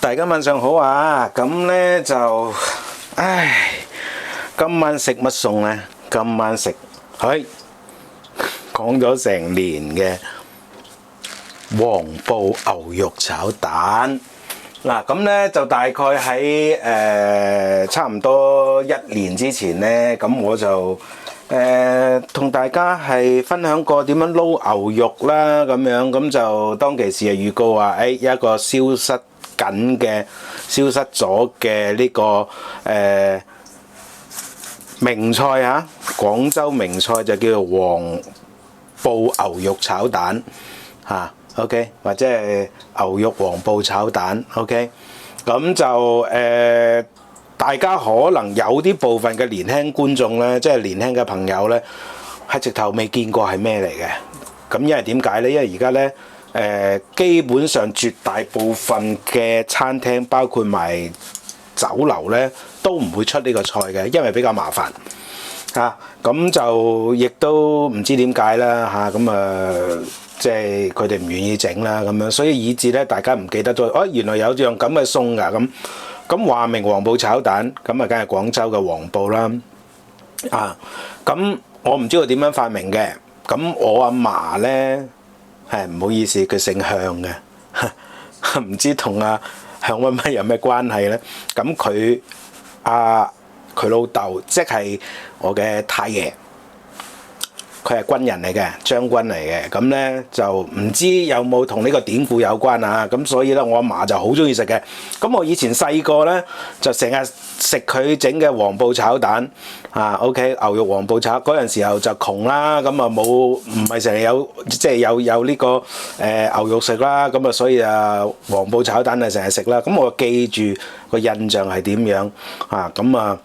大家晚上好啊！咁呢就，今晚食乜餸呢？今晚食，講咗成年嘅黃埔牛肉炒蛋。嗱，咁呢就大概喺差唔多1年之前呢，咁我就同大家係分享過點樣撈牛肉啦，咁樣咁就當其時係預告話，有一個消失咗嘅呢個名菜嚇，廣州名菜就叫做黃埔牛肉炒蛋嚇，OK， 或者係牛肉黃埔炒蛋 ，OK， 咁就大家可能有啲部分嘅年輕觀眾咧，即係年輕嘅朋友咧，係直頭未見過係咩嚟嘅。咁因為點解咧？因為而家咧基本上絕大部分嘅餐廳，包括埋酒樓咧，都唔會出呢個菜嘅，因為比較麻煩嚇。咁就亦都唔知點解啦嚇。咁即係佢哋唔願意整啦咁樣，所以以致咧大家唔記得咗。原來有樣咁嘅餸㗎咁。咁話明黃埔炒蛋，咁梗係廣州嘅黃埔啦。咁我唔知道點樣發明嘅。咁我阿嫲咧係唔好意思，佢姓向嘅，唔知同阿向溫乜有咩關係咧？咁佢老豆即係我嘅太爺。佢係軍人嚟嘅，將軍嚟嘅，咁咧就唔知有冇同呢個典故有關啊？咁所以咧，我阿嫲就好中意食嘅。咁我以前細個咧就成日食佢整嘅黃埔炒蛋，OK， 牛肉黃埔炒嗰陣時候就窮啦，咁唔係成日有即係有呢個牛肉食啦，咁所以黃埔炒蛋成日食啦。咁我記住個印象係點樣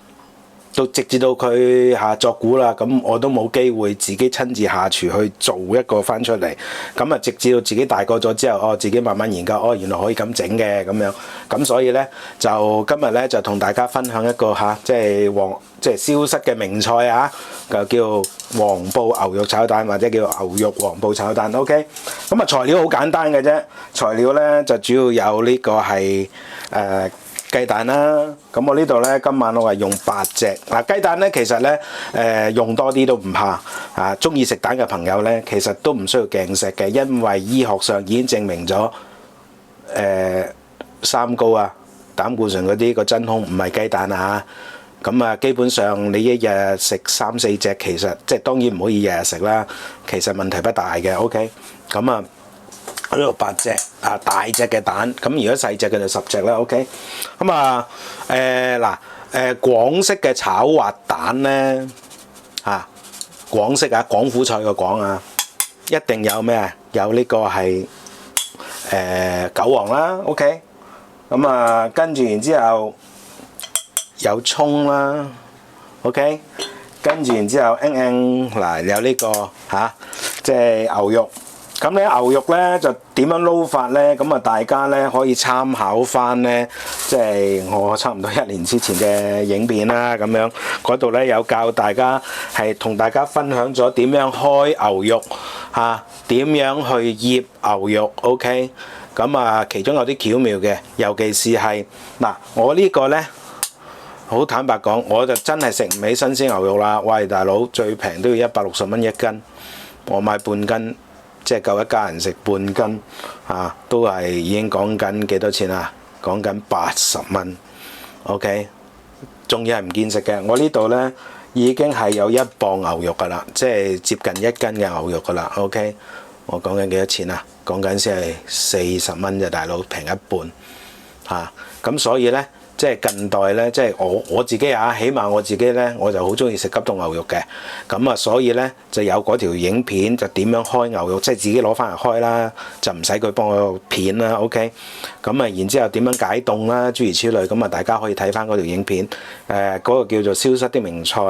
到直至到佢作古啦，咁我都冇機會自己親自下廚去做一個翻出嚟。咁直至到自己大個咗之後，自己慢慢研究，原來可以咁整嘅咁樣。咁所以咧就今日咧就同大家分享一個即係消失嘅名菜就叫黃埔牛肉炒蛋，或者叫牛肉黃埔炒蛋。OK， 咁材料好簡單嘅啫，材料咧就主要有呢個係雞蛋啦，咁我呢度咧今晚我係用8隻。雞蛋咧其實咧用多啲都唔怕中意食蛋嘅朋友咧，其實都唔需要鏡石嘅，因為醫學上已經證明咗三高膽固醇嗰啲個真兇唔係雞蛋咁基本上你一日食3-4隻，其實即係當然唔可以日日食啦，其實問題不大嘅。OK， 咁呢度8隻大隻嘅蛋，咁如果細隻嘅就10隻啦。OK， 咁廣式嘅炒滑蛋咧廣式廣府菜嘅廣一定有咩有呢個係韭黃啦。OK， 咁跟住然之後有葱啦。OK， 跟住然之後有呢個即係牛肉。咁咧牛肉咧就點樣撈法咧？咁大家咧可以參考翻咧，即係我差唔多1年之前嘅影片啦，咁樣嗰度咧有教大家係同大家分享咗點樣開牛肉點樣去醃牛肉。OK， 咁其中有啲巧妙嘅，尤其是係我呢個咧好坦白講，我就真係食唔起新鮮牛肉啦。喂，大佬，最平都要160蚊1斤，我買半斤。即係夠一家人食半斤都係已經講緊幾多錢講緊80蚊。OK， 仲要係唔見食嘅。我呢度呢已經係有1磅牛肉㗎啦，即係接近1斤嘅牛肉㗎啦。OK， 我講緊幾多錢講緊先係40蚊啫，大佬，平一半咁所以呢。即係近代咧，即係我自己起碼我自己咧，我就好中意食急凍牛肉嘅。咁所以咧就有嗰條影片，就點樣開牛肉，即係自己攞翻嚟開啦，就唔使佢幫我片啦。OK， 咁然之後點樣解凍啦，諸如此類。咁大家可以睇翻嗰條影片。嗰個叫做消失的名菜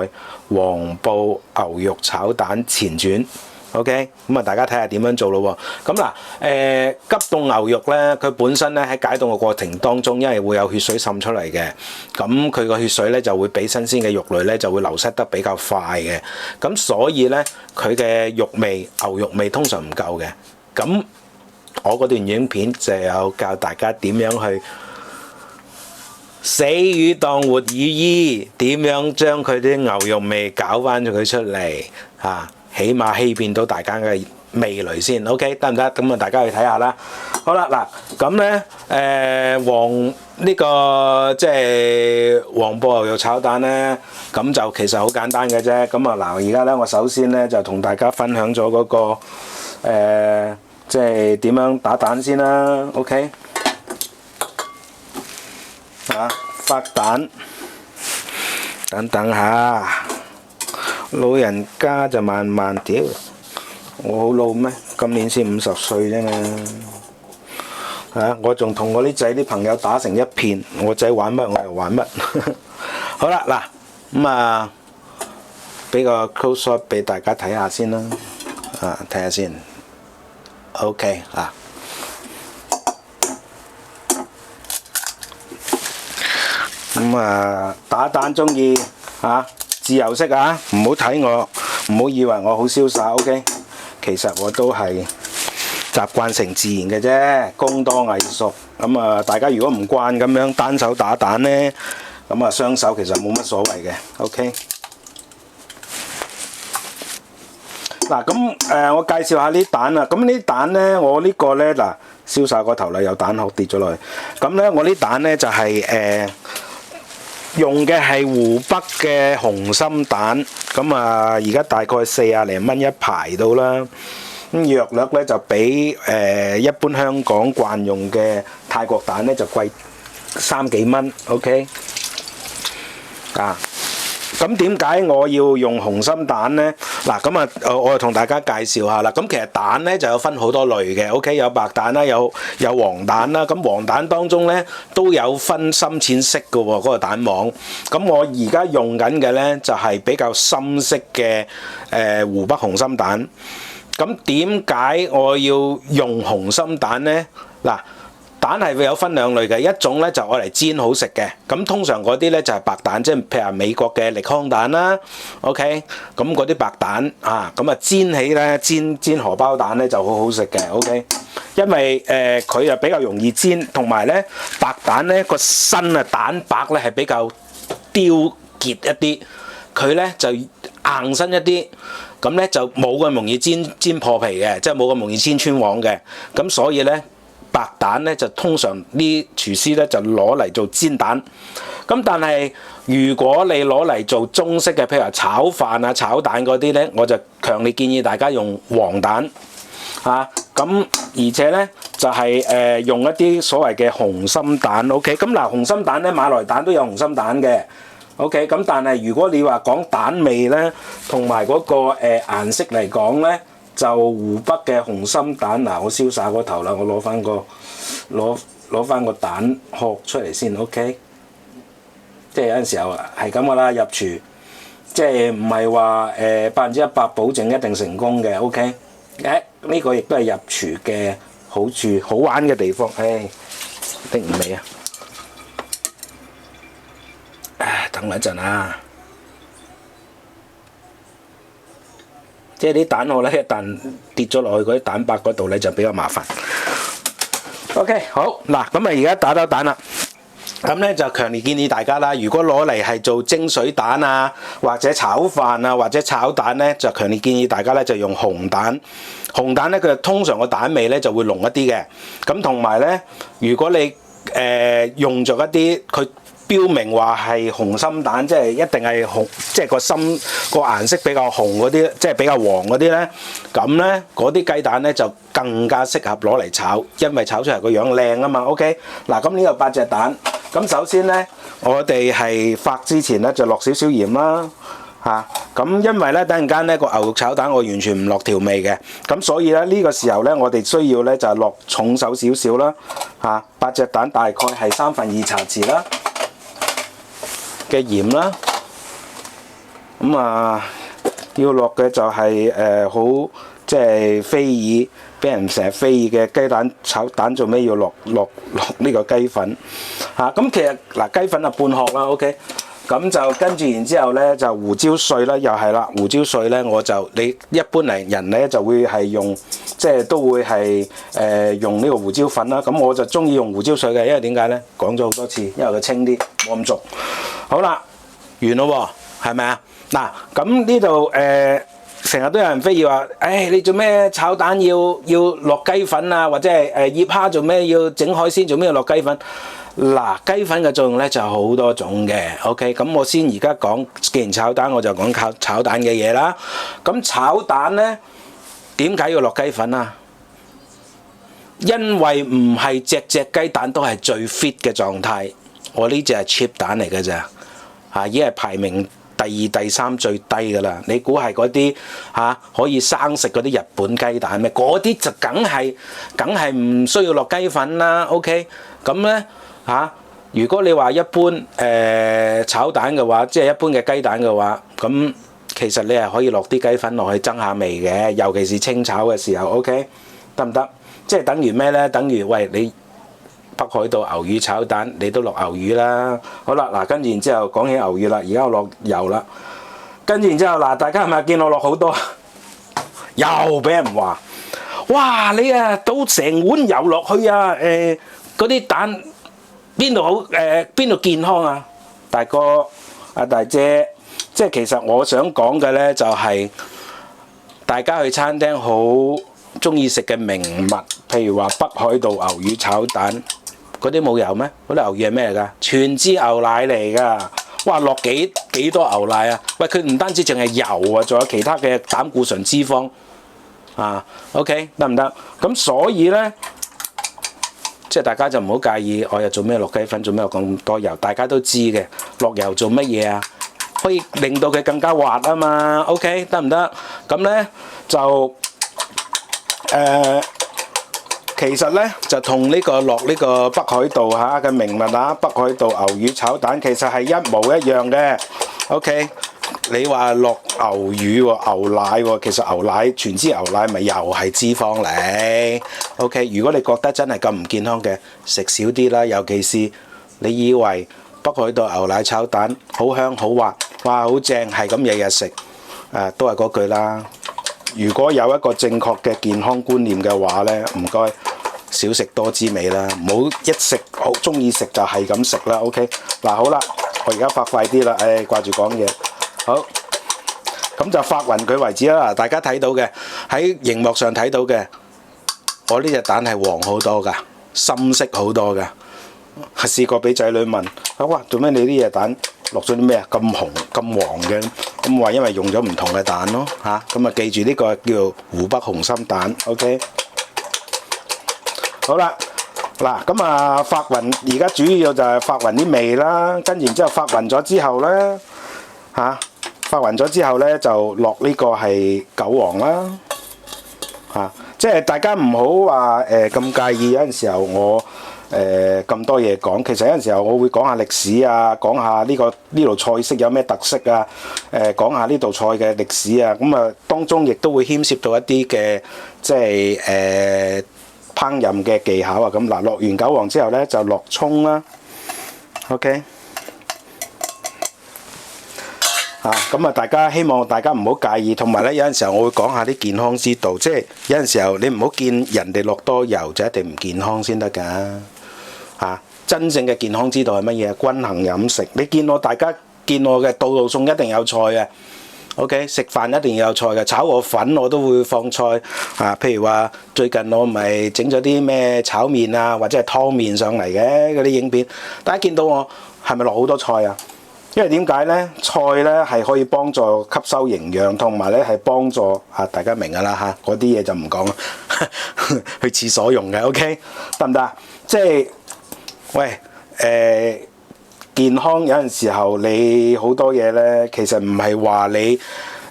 黃埔牛肉炒蛋前傳。OK， 咁大家睇下點樣做咯喎。咁急凍牛肉咧，佢本身咧喺解凍嘅過程當中，因為會有血水滲出嚟嘅，咁佢個血水咧就會比新鮮嘅肉類咧就會流失得比較快嘅，咁所以咧佢嘅肉味牛肉味通常唔夠嘅。咁我嗰段影片就有教大家點樣去死魚當活魚醫，點樣將佢啲牛肉味搞翻佢出嚟啊？起碼欺騙到大家嘅味蕾先 ，OK 得唔得？咁啊，大家去睇下啦。好啦，嗱咁咧呢個即係黃埔牛肉炒蛋咧，咁就其實好簡單嘅啫。咁啊嗱，而家咧我首先咧就同大家分享咗嗰個即係點樣打蛋先啦。OK 啊，發蛋，等下，老人家就慢慢屌。我好老咩？今年先50歲啫嘛，我仲同我啲仔啲朋友打成一片，我仔玩乜我又玩乜。好啦，嗱咁啊，俾個 close up 俾大家睇下先啦，睇下先。OK 啊，咁啊打蛋中意自由式唔好睇我，唔好以為我好瀟灑。OK。其實我都係習慣成自然嘅啫，工多藝熟。咁啊，大家如果唔慣咁樣單手打蛋呢，咁啊雙手其實冇乜所謂嘅。OK。嗱咁我介紹下呢蛋啊。咁呢蛋呢，我呢個呢嗱，燒晒個頭啦，有蛋殼跌咗落去。咁呢，我呢蛋呢就係用嘅係湖北嘅紅心蛋，咁啊而家大概40零蚊一排到啦。咁約略咧就比一般香港慣用嘅泰國蛋咧就貴3幾蚊。OK 咁點解我要用紅心蛋呢？嗱，咁啊，我就同大家介紹下啦。咁其實蛋咧就有分好多類嘅 ，OK， 有白蛋啦，有黃蛋啦。咁黃蛋當中咧都有分深淺色嘅喎，嗰個蛋黃。咁我而家用緊嘅咧就係比較深色嘅湖北紅心蛋。咁點解我要用紅心蛋呢？嗱，蛋係會有分兩類嘅，一種咧就愛嚟煎好食嘅，咁通常嗰啲咧就係白蛋，即係譬如話美國嘅力康蛋啦 ，OK，咁嗰啲白蛋咁啊煎起咧煎荷包蛋咧就好好食嘅 ，OK，因為佢又比較容易煎，同埋咧白蛋咧個身蛋白咧係比較刁結一啲，佢咧就硬身一啲，咁咧就冇咁容易煎破皮嘅，即係冇咁容易煎穿黃嘅，咁所以咧。白蛋咧就通常啲廚師咧就攞嚟做煎蛋，咁但係如果你攞嚟做中式嘅，譬如話炒飯炒蛋嗰啲咧，我就強烈建議大家用黃蛋咁而且咧就係用一啲所謂嘅紅心蛋 ，OK， 咁嗱紅心蛋咧馬來蛋都有紅心蛋嘅 ，OK， 咁但係如果你話講蛋味咧，同埋嗰個顏色嚟講咧。就湖北嘅紅心蛋，嗱我燒晒個頭啦，我攞翻個蛋殼出嚟先 ，OK。即係有陣時候係咁噶啦，入廚即係唔係話100%保證一定成功嘅 ，OK。呢個亦都係入廚嘅好處，好玩嘅地方。的唔嚟等我一陣啊！即係啲蛋殼咧，一旦跌咗落去嗰啲蛋白嗰度咧，就比較麻煩。OK， 好嗱，咁啊而家打咗蛋啦，咁咧就強烈建議大家啦，如果攞嚟係做蒸水蛋或者炒飯或者炒蛋咧，就強烈建議大家咧就用紅蛋。紅蛋咧佢通常個蛋味咧就會濃一啲嘅，咁同埋咧，如果你用咗一啲佢。標明話係紅心蛋，即係一定係紅，即係個顏色比較紅嗰啲，即係比較黃嗰啲咧。咁咧嗰啲雞蛋咧就更加適合攞嚟炒，因為炒出嚟個樣靚啊嘛。OK， 嗱咁呢度8隻蛋，咁首先咧我哋係發之前咧就落少少鹽啦，咁因為咧等陣間咧個牛肉炒蛋我完全唔落調味嘅，咁所以咧呢個時候咧我哋需要咧就係落重手少少啦，8隻蛋大概係2/3茶匙啦。嘅鹽啦，咁要落嘅就係好即係飛耳，俾人成日飛耳嘅雞蛋炒蛋，做咩要落呢個雞粉咁其實嗱雞粉半殼啦 ，OK，咁就跟住然之後咧就胡椒碎啦，又係啦，胡椒碎咧你一般嚟人咧就會係用，即係都會係用呢個胡椒粉啦。咁我就中意用胡椒碎嘅，因為點解咧？講咗好多次，因為佢清啲，冇咁濁。好啦，完咯喎，係咪啊？嗱，咁呢度成日都有人非議話，你做咩炒蛋要落雞粉啊？或者係醃蝦做咩要整海鮮做咩要落雞粉？嗱，雞粉嘅作用咧就好多種嘅。OK，咁我先而家講，既然炒蛋，我就講炒蛋嘅嘢啦。咁炒蛋咧點解要落雞粉啊？因為唔係隻雞蛋都係最 fit 嘅狀態，我呢隻係 cheap 蛋嚟嘅咋，已經係排名第二、第三最低㗎啦。你估係嗰啲可以生食嗰啲日本雞蛋咩？嗰啲就梗係唔需要落雞粉啦。OK，咁咧如果你話一般炒蛋嘅話，即係一般嘅雞蛋嘅話，咁其實你係可以落啲雞粉落去增下味嘅，尤其是清炒嘅時候。OK， 得唔得？即係等於咩咧？等於喂，你北海道牛魚炒蛋，你都落牛魚啦。好啦，嗱，跟住然之後講起牛魚啦，而家我落油啦。跟住然之後嗱，大家係咪見我落好多？又俾人話，哇！你倒成碗油落去啊！嗰啲蛋邊度好？邊度健康啊？大哥阿大姐，即係其實我想講嘅咧，就係大家去餐廳好中意食嘅名物，譬如話北海道牛魚炒蛋，嗰啲冇油咩？嗰啲牛魚係咩嚟㗎？全脂牛奶嚟㗎。哇！落幾多牛奶啊？喂，佢唔單止淨係油啊，仲有其他嘅膽固醇脂肪OK， 得唔得？咁所以咧，即係大家就唔好介意，我又做咩落雞粉，做咩落咁多油？大家都知嘅，落油做乜嘢啊？可以令到佢更加滑啊嘛。OK， 得唔得？咁咧就其實咧就同呢個落呢個北海道嘅名物北海道牛魚炒蛋其實係一模一樣嘅。OK， 你話落牛魚喎、牛奶喎，其實牛奶全脂牛奶咪又係脂肪嚟。OK， 如果你覺得真係咁唔健康嘅，食少啲啦。尤其是你以為北海道牛奶炒蛋好香好滑，哇好正，係咁日日食，都係嗰句啦。如果有一個正確嘅健康觀念嘅話咧，唔該少食多滋味啦，唔好一食好中意食就係咁食啦。OK， 嗱好啦，我而家發快啲啦，掛住講嘢，好，咁就發勻佢為止啦。大家睇到嘅喺熒幕上睇到嘅，我呢隻蛋係黃好多㗎，深色好多㗎。試過俾仔女問，哇，做咩你呢隻蛋落咗啲咩啊？咁紅咁黃嘅，咁話因為用咗唔同嘅蛋咯咁啊記住呢個叫做湖北紅心蛋。OK， 好啦，嗱咁啊發勻，而家主要就係發勻啲味啦，跟住然之後發勻咗之後咧發勻咗之後咧就落呢個係韭黃啦即係大家唔好話咁介意，有陣時候我咁多嘢講，其實有陣時候我會講下歷史啊，講下呢道菜式有咩特色啊，講下呢道菜嘅歷史啊，咁啊當中亦都會牽涉到一啲嘅即係烹飪嘅技巧啊。咁嗱，落完韭黃之後咧就落葱啦。OK， 咁啊大家希望大家唔好介意，同埋咧有陣時候我會講下啲健康之道，即係有陣時候你唔好見人哋落多油就一定唔健康先得㗎。真正嘅健康之道係乜嘢？均衡飲食。你大家見我嘅道路餸一定有菜嘅。OK， 食飯一定要有菜嘅，炒個粉我都會放菜譬如話最近我咪整咗啲咩炒麵啊，或者係湯麵上嚟嘅嗰啲影片，大家見到我係咪落好多菜啊？因為點解咧？菜咧係可以幫助吸收營養，同埋咧係幫助大家明㗎啦嗰啲嘢就唔講啦，去廁所用嘅。OK， 得唔得？即係喂健康有陣時候你好多嘢咧，其實唔係話你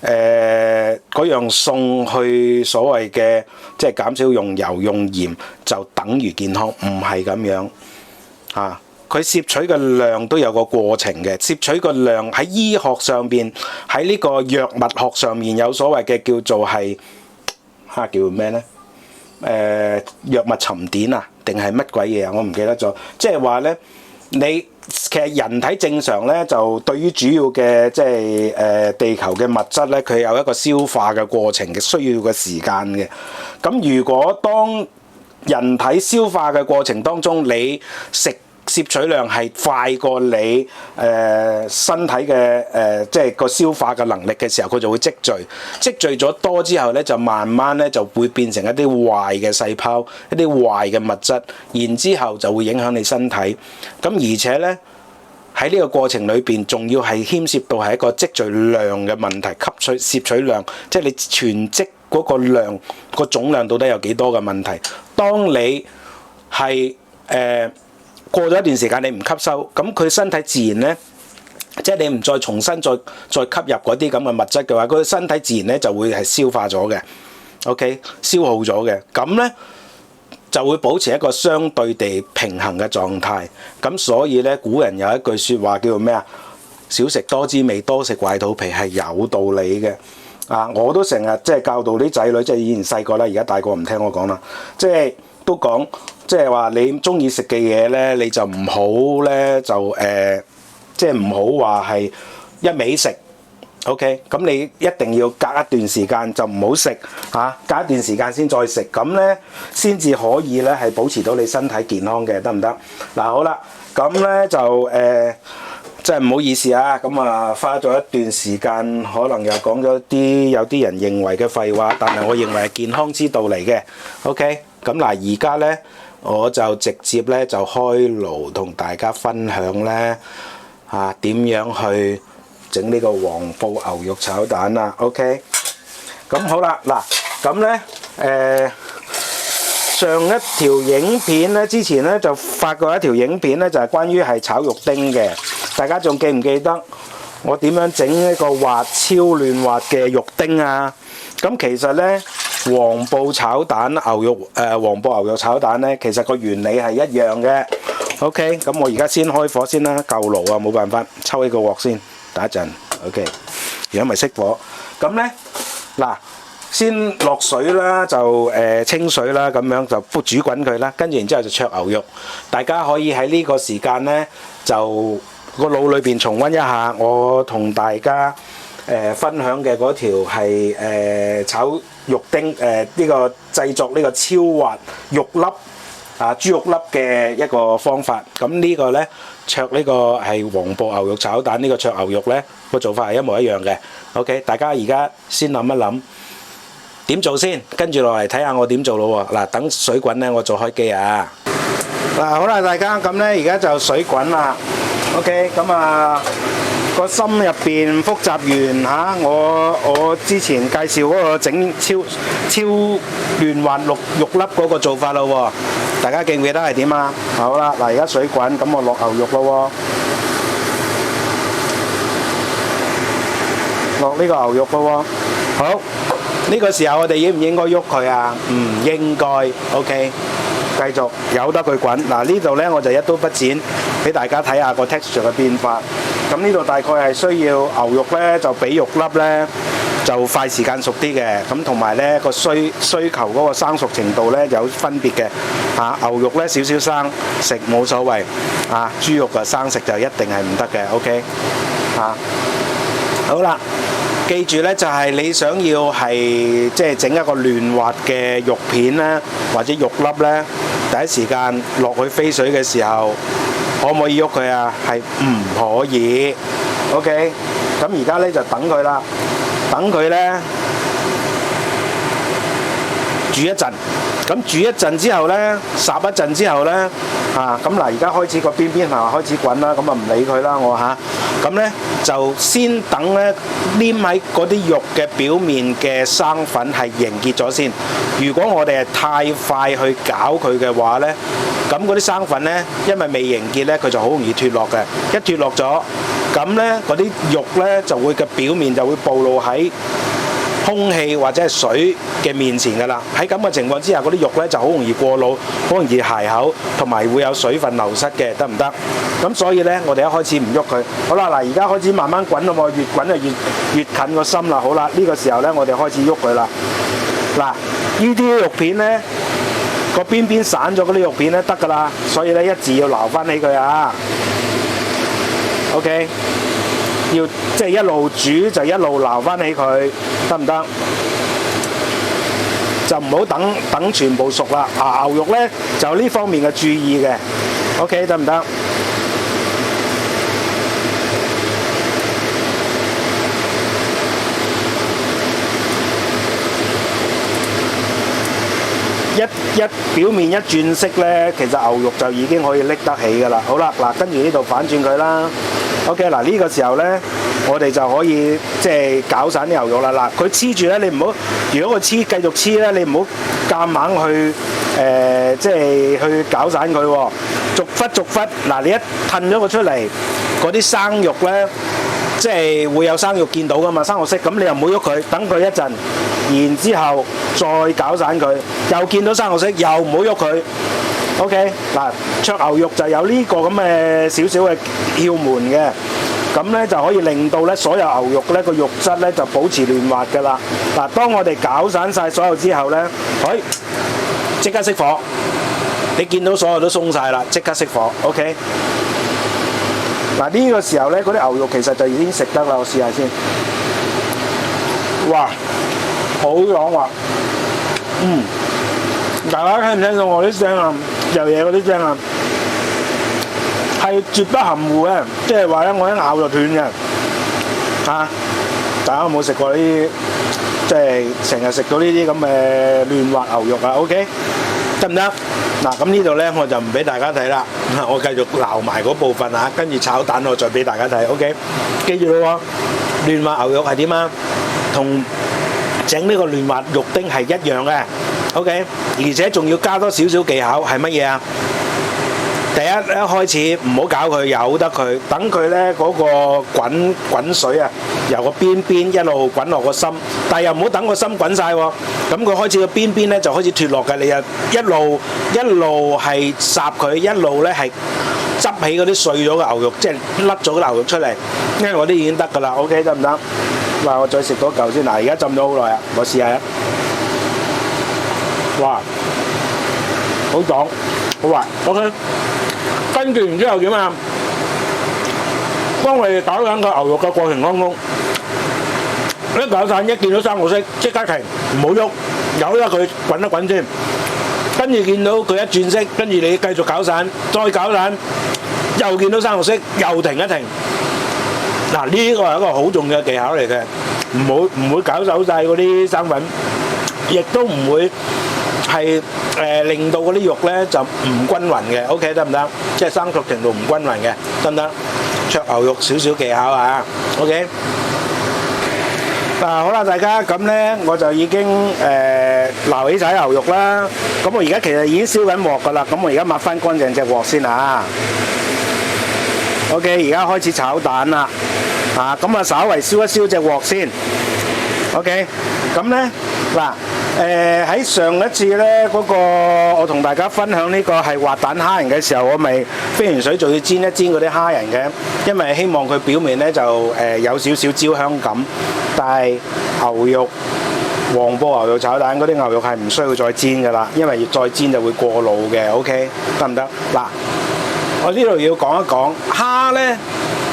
嗰樣餸去所謂嘅即係減少用油用鹽就等於健康，唔係咁樣佢攝取嘅量都有個過程嘅，攝取個量喺醫學上邊，喺呢個藥物學上面有所謂嘅叫做係叫咩咧？藥物沉澱定係乜鬼嘢啊？我唔記得咗。即係話咧，你其實人體正常咧，就對於主要嘅即係地球嘅物質咧，佢有一個消化嘅過程嘅需要嘅時間嘅。咁如果當人體消化嘅過程當中，你攝取量係快過你身體嘅即係個消化嘅能力嘅時候，佢就會積聚咗多之後咧，就慢慢咧就會變成一啲壞嘅細胞，一啲壞嘅物質，然之後就會影響你身體。咁而且咧喺呢個過程裏邊，仲要係牽涉到係一個積聚量嘅問題，攝取量，即係你全積嗰個量個總量到底有幾多嘅問題。當你係過咗一段時間你唔吸收，咁佢身體自然咧，即係你唔再重新再吸入嗰啲咁嘅物質嘅話，佢身體自然咧就會係消化咗嘅 ，OK， 消耗咗嘅，咁咧就會保持一個相對地平衡嘅狀態。咁所以咧，古人有一句説話叫做咩啊？少食多滋味，多食壞肚皮係有道理嘅。我都成日即係教導啲仔女，即係以前細個啦，而家大個唔聽我講啦，即係都講。即係話你中意食嘅嘢咧，你就唔好咧就即係唔好話係一味食 ，OK？ 咁你一定要隔一段時間就唔好食嚇，隔一段時間先再食，咁咧先至可以咧係保持到你身體健康嘅，得唔得？嗱好啦，咁咧就即係唔好意思啊，咁啊花咗一段時間，可能又講咗啲有啲人認為嘅廢話，但係我認為係健康之道嚟嘅 ，OK？ 咁嗱而家咧。我就直接咧就開爐同大家分享咧點樣去整呢個黃埔牛肉炒蛋啦 ，OK？ 咁好啦，嗱咁咧上一條影片咧之前咧就發過一條影片咧就係關於係炒肉丁嘅，大家仲記唔記得我點樣整呢個滑超嫩滑嘅肉丁啊？咁其實咧。黃埔炒蛋牛肉黃埔牛肉炒蛋咧，其實個原理係一樣嘅。OK， 咁我而家先開火先啦，夠爐啊，冇辦法，抽起個鑊先，等一陣。OK， 而家咪熄火。咁咧嗱，先落水啦，就清水啦，咁樣就煮滾佢啦，跟住然之後就灼牛肉。大家可以喺呢個時間咧，就個腦裏邊重溫一下我同大家分享嘅嗰條係炒肉丁呢個製作呢個超滑肉粒豬肉粒嘅一個方法。咁呢個咧灼呢個係黃埔牛肉炒蛋，呢個灼牛肉咧個做法係一模一樣嘅。OK， 大家而家先諗一諗點做先，跟住落嚟睇下我點做咯喎。嗱，等水滾咧，我做開機啊。嗱好啦，大家咁咧而家就水滾啦。OK， 咁個心入邊複雜完嚇，我之前介紹嗰個整超嫩滑肉粒嗰個做法咯喎，大家記唔記得係點啊？好啦，嗱而家水滾，咁我落牛肉咯喎，落呢個牛肉咯喎，好，呢個時候我哋應唔應該喐佢啊？唔應該 ，OK。繼續由得佢滾。嗱呢度咧我就一刀不剪，俾大家睇下個 texture 嘅變化。咁呢度大概係需要牛肉咧就比肉粒咧就快時間熟啲嘅，咁同埋咧個需求嗰個生熟程度咧有分別嘅。牛肉咧少少生食冇所謂，豬肉啊生食就一定係唔得嘅。OK， 好啦。記住咧，就係你想要係即係整一個嫩滑嘅肉片咧，或者肉粒咧，第一時間落去飛水嘅時候，可唔可以喐佢啊？係唔可以。OK， 咁而家咧就等佢啦，等佢咧煮一陣。咁煮一陣之後咧，烚一陣之後咧，咁嗱而家開始個邊邊開始滾啦，咁啊唔理佢啦我咁咧就先等咧黏喺嗰啲肉嘅表面嘅生粉係凝結咗先。如果我哋係太快去攪佢嘅話咧，咁嗰啲生粉咧因為未凝結咧，佢就好容易脫落嘅。一脫落咗，咁咧嗰啲肉咧就會嘅表面就會暴露喺空氣或者係水嘅面前㗎啦。喺咁嘅情況之下，嗰啲肉咧就好容易過腦，好容易鞋口，同埋會有水分流失嘅，得唔得？咁所以咧，我哋一開始唔喐佢。好啦，嗱，而家開始慢慢滾啦喎，越滾就越近個心啦。好啦，呢個時候咧，我哋開始喐佢啦。嗱，呢啲肉片咧，個邊邊散咗嗰啲肉片咧得㗎啦，所以咧一字要撈翻起佢啊。OK， 要即係一路煮就一路撈翻起佢，得唔得？就唔好等全部熟啦。牛肉咧就呢方面嘅注意嘅 ，OK 得唔得？一表面一轉色咧，其實牛肉就已經可以拎得起噶啦。好啦，嗱跟住呢度反轉佢啦。OK， 嗱呢個時候咧，我哋就可以即係攪散啲牛肉啦。嗱，佢黐住咧，你唔好，如果佢繼續黐咧，你唔好夾硬去即係去攪散佢喎。逐忽，嗱你一褪咗佢出嚟，嗰啲生肉咧，即係會有生肉見到噶嘛，生肉色，咁你又唔好喐佢，等佢一陣，然之後再攪散佢，又見到生肉色，又唔好喐佢。OK， 嗱，灼牛肉就有呢個咁嘅少少嘅竅門嘅，咁咧就可以令到咧所有牛肉咧個肉質咧就保持嫩滑㗎啦。嗱，當我哋攪散晒所有之後咧，即刻熄火。你見到所有都鬆晒啦，即刻熄火。OK。嗱呢個時候咧，嗰啲牛肉其實就已經食得啦。我試下先。哇，好爽滑。大家聽唔聽到我啲聲啊？油嘢嗰啲聲啊，係絕不含糊嘅，即係話咧，我一咬就斷嘅。大家有冇食過呢啲？即係成日食到呢啲咁嘅嫩滑牛肉啊 ？OK， 得唔得？嗱，咁呢度咧我就唔俾大家睇啦，我繼續撈埋嗰部分啊，跟住炒蛋我再俾大家睇。OK， 記住咯喎，嫩滑牛肉係點啊？同整呢個嫩滑肉丁係一樣嘅。OK， 而且仲要加多少少技巧，係乜嘢啊？第一開始唔好搞佢，由得佢，等佢咧嗰個滾水啊，由個邊一路滾落個心，但係又唔好等個心滾晒喎。咁佢開始個邊咧就開始脫落嘅，你又一路係烚佢，一路咧係執起嗰啲碎咗嘅牛肉，即係甩咗嘅牛肉出嚟，因為嗰啲已經得㗎啦。OK， 得唔得？嗱，我再食多嚿先。嗱，而家浸咗好耐啊，我試下啊。哇，好爽，好滑。OK， 跟住然之後點啊？當我哋攪緊個牛肉嘅過程當中，一攪散一見到生肉色，即刻停，唔好喐，由得佢滾一滾先。跟住見到佢一轉色，跟住你繼續攪散，再攪散，又見到生肉色，又停一停。嗱，呢個係一個好重要嘅技巧嚟嘅，唔會攪走晒嗰啲生粉，亦都唔會係令到嗰啲肉咧就唔均勻嘅。OK， 得唔得？即係生熟程度唔均勻嘅，得唔得？灼牛肉少少技巧啊。OK。好啦，大家咁咧，我就已經撈起晒牛肉啦。咁我而家其實已經燒緊鑊㗎啦。咁我而家抹翻乾淨隻鑊先啊。OK， 而家開始炒蛋啦。咁啊，稍為燒一燒隻鑊先。OK， 咁咧嗱。喺上一次咧嗰個我同大家分享呢個係滑蛋蝦仁嘅時候，我咪飛完水仲要煎一煎嗰啲蝦仁嘅，因為希望佢表面咧就有少少焦香感。但係牛肉黃埔牛肉炒蛋嗰啲牛肉係唔需要再煎㗎啦，因為再煎就會過老嘅。OK， 得唔得？嗱，我呢度要講一講蝦咧，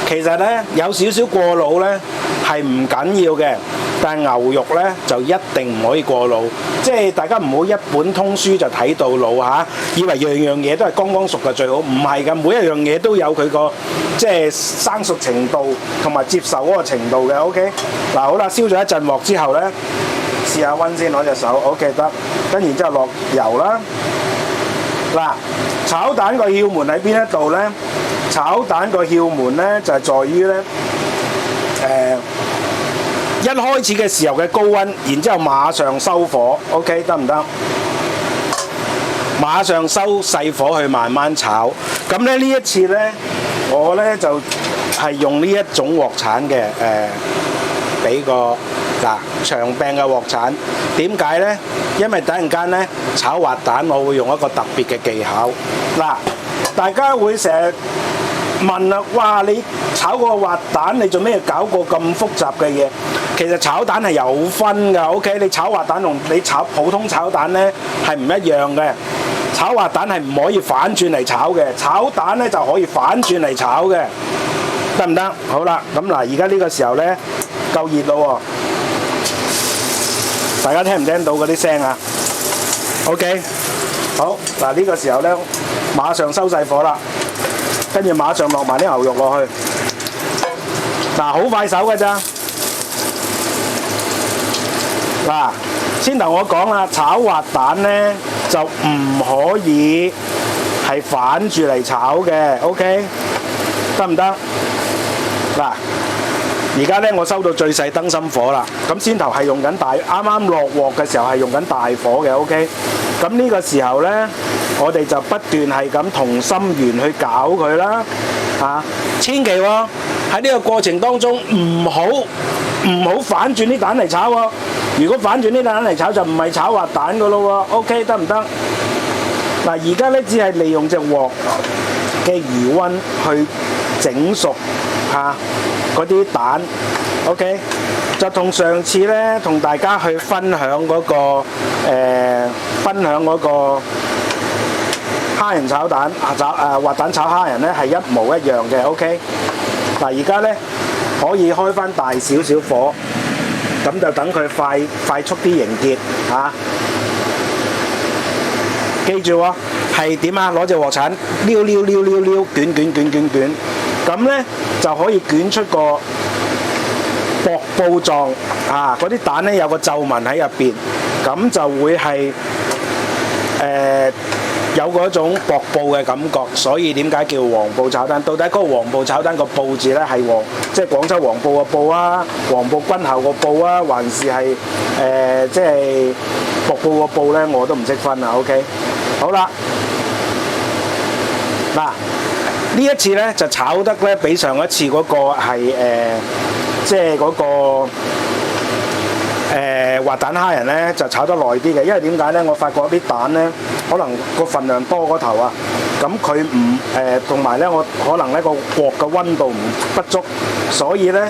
其實咧有少少過老咧係唔緊要嘅。但係牛肉咧就一定唔可以過老，即係大家唔好一本通書就睇到老嚇，以為樣樣嘢都係剛剛熟嘅最好，唔係㗎，每一樣嘢都有佢個即係生熟程度同埋接受嗰個程度嘅。OK， 嗱好啦，燒咗一陣鑊之後咧，試下溫先，攞隻手 OK 得，跟然之後落油啦。嗱，炒蛋個竅門喺邊一度咧？炒蛋個竅門咧就係在於咧一開始嘅時候嘅高溫，然之後馬上收火 ，OK 得唔得？馬上收細火去慢慢炒。咁咧呢一次咧，我咧就係用呢一種鑊鏟嘅俾個長柄嘅鑊鏟。點解咧？因為等陣間咧炒滑蛋，我會用一個特別嘅技巧。嗱，大家會成日問啦，哇！你炒個滑蛋，你做咩搞個咁複雜嘅嘢？其實炒蛋係有分㗎 ，OK？ 你炒滑蛋同你炒普通炒蛋咧係唔一樣嘅。炒滑蛋係唔可以反轉嚟炒嘅，炒蛋咧就可以反轉嚟炒嘅。得唔得？好啦，咁嗱，而家呢個時候咧夠熱咯喎，大家聽唔聽到嗰啲聲啊 ？OK， 好嗱，呢個時候咧馬上收細火啦，跟住馬上落埋啲牛肉落去。嗱，好快手㗎咋？嗱，先頭我講啦，炒滑蛋咧就唔可以係反住嚟炒嘅 ，OK， 得唔得？嗱，而家咧我收到最細燈芯火啦，咁先頭係用緊大，啱啱落鑊嘅時候係用緊大火嘅 ，OK， 咁呢個時候咧，我哋就不斷係咁同心圓去攪佢啦，千祈喎喺呢個過程當中唔好反轉啲蛋嚟炒喎，如果反轉啲蛋嚟炒就唔係炒滑蛋噶咯喎 ，OK 得唔得？嗱，而家咧只係利用隻鑊嘅餘溫去整熟嗰啲蛋 ，OK， 就同上次咧同大家去分享嗰個蝦仁炒蛋滑蛋炒蝦仁咧係一模一樣嘅 ，OK。嗱，而家咧可以開翻大少少火，咁就等佢快速啲凝結嚇。記住喎，係點啊？攞隻鑊鏟撩，捲，咁咧就可以捲出個薄布狀嗰啲蛋咧有個皺紋喺入邊，咁就會係有嗰種薄布嘅感覺，所以點解叫黃布炒蛋？到底嗰個黃布炒蛋個布字咧係即係廣州黃埔個布啊，黃埔軍校個布啊，還是係即係薄布個布咧？我都唔識分啊。OK， 好啦，嗱呢一次咧就炒得咧比上一次嗰個係即係嗰個滑蛋蝦仁咧就炒得耐啲嘅，因為點解咧？我發覺啲蛋咧可能個份量多過頭啊，咁佢唔同埋咧我可能咧個鑊嘅溫度不足，所以咧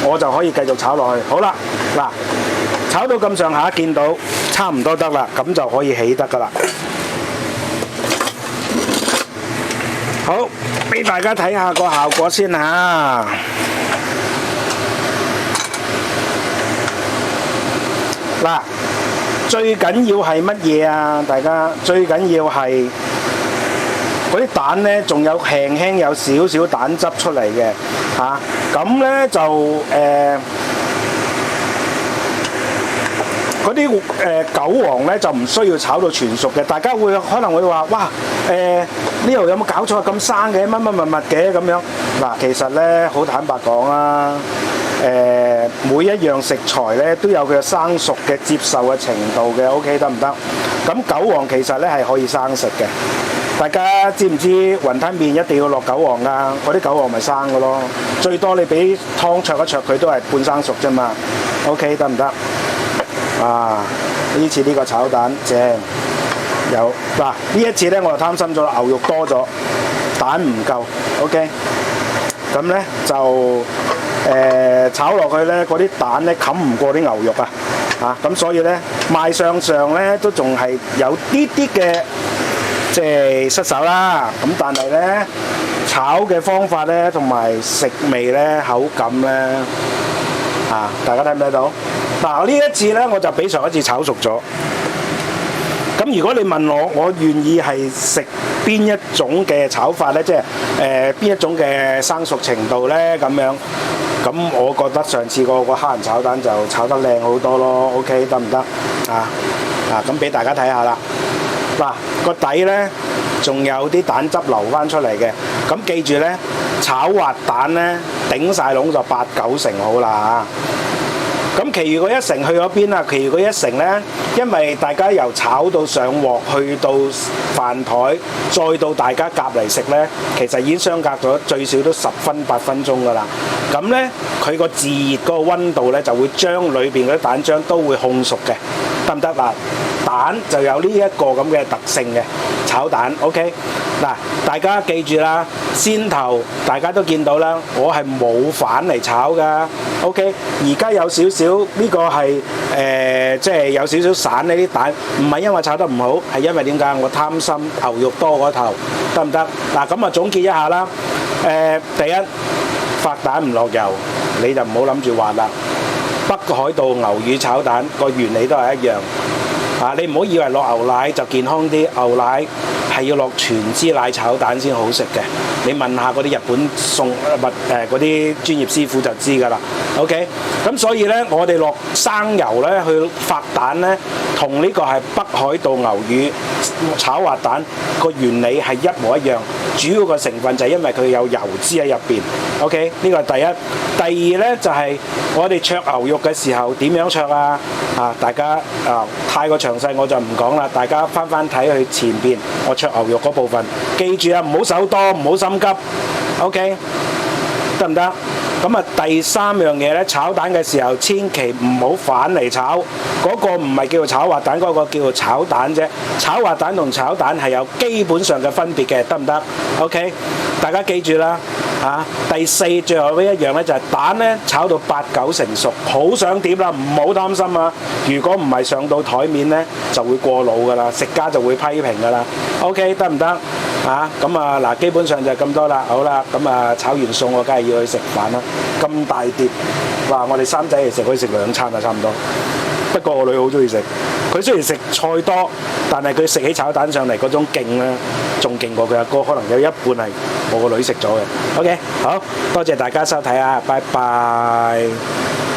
我就可以繼續炒落去。好啦，嗱炒到咁上下，見到差唔多得啦，咁就可以起得噶啦。好，俾大家睇下個效果先嚇。嗱，最緊要係乜嘢啊？大家最緊要係嗰啲蛋咧，仲有輕有少少蛋汁出嚟嘅咁咧就嗰啲韭黃咧就唔需要炒到全熟嘅。大家可能會話：哇，呢度有冇搞錯咁生嘅乜嘅咁樣？嗱，其實咧好坦白講啊。每一樣食材咧都有佢嘅生熟嘅接受嘅程度嘅 ，OK 得唔得？咁韭黃其實咧係可以生食嘅，大家知唔知雲吞麵一定要落韭黃㗎？嗰啲韭黃咪生嘅咯，最多你俾湯焯一焯佢都係半生熟啫嘛 ，OK 得唔得？呢次呢個炒蛋正，有嗱呢一次咧我就貪心咗，牛肉多咗，蛋唔夠 ，OK， 咁咧就。炒落去咧，嗰啲蛋咧冚唔過啲牛肉咁所以咧賣相上咧都仲係有啲嘅即係失手啦。咁但係咧炒嘅方法咧同埋食味咧口感咧大家睇唔睇到？嗱呢一次咧我就比上一次炒熟咗。咁如果你問我願意係食邊一種嘅炒法咧，即係邊一種嘅生熟程度咧咁樣？咁我覺得上次個蝦仁炒蛋就炒得靚好多咯 ，OK 得唔得？咁俾大家睇下啦。嗱個底咧仲有啲蛋汁流翻出嚟嘅，咁記住咧炒滑蛋咧頂晒籠就8、9成好啦。咁其餘嗰1成去咗邊啊？其餘嗰1成咧，因為大家由炒到上鑊，去到飯台，再到大家夾嚟食咧，其實已經相隔咗最少都10分8分鐘噶啦。咁咧，佢個自熱嗰個溫度咧，就會將裏邊嗰啲蛋漿都會烘熟嘅，得唔得嗱？蛋就有呢一個咁嘅特性嘅炒蛋 ，OK。嗱，大家記住啦，先頭大家都見到啦，我係冇反嚟炒噶 ，OK。而家有少少呢個係即係有少少散呢啲蛋，唔係因為炒得唔好，係因為點解？我貪心牛肉多過頭，得唔得？嗱，咁啊總結一下啦，第一發蛋唔落油，你就唔好諗住滑啦。北海道牛乳炒蛋個原理都係一樣。你唔好以為落牛奶就健康啲，牛奶係要落全脂奶炒蛋先好食嘅。你問下嗰啲日本嗰啲專業師傅就知㗎啦。OK， 咁所以呢，我哋落生油呢去發蛋呢，同呢個係北海道牛乳炒滑蛋個原理係一模一樣。主要個成分就係因為佢有油脂喺入邊。OK， 呢個係第一。第二呢，就係我哋灼牛肉嘅時候點樣灼啊？大家太過詳細我就唔講啦，大家翻睇去前邊我灼牛肉嗰部分，記住啊，唔好手多，唔好心急 ，OK， 得唔得？咁啊，第三樣嘢咧，炒蛋嘅時候千祈唔好反嚟炒，嗰個唔係叫做炒滑蛋，嗰個叫做炒蛋啫。炒滑蛋同炒蛋係有基本上嘅分別嘅，得唔得 ？OK， 大家記住啦。第四最後呢一樣咧就係蛋咧炒到8-9成熟，好想點啦，唔好擔心啊！如果唔係上到台面咧，就會過老噶啦，食家就會批評噶啦。OK， 得唔得？咁嗱，基本上就係咁多啦。好啦，咁炒完餸我梗係要去食飯啦。咁大碟，哇！我哋三仔嚟食可以食2餐啊，差唔多。不過我女好中意食，佢雖然食菜多，但係佢食起炒蛋上嚟嗰種勁咧，仲勁過佢阿哥，可能有一半係我個女食咗嘅。OK， 好多謝大家收睇啊，拜拜。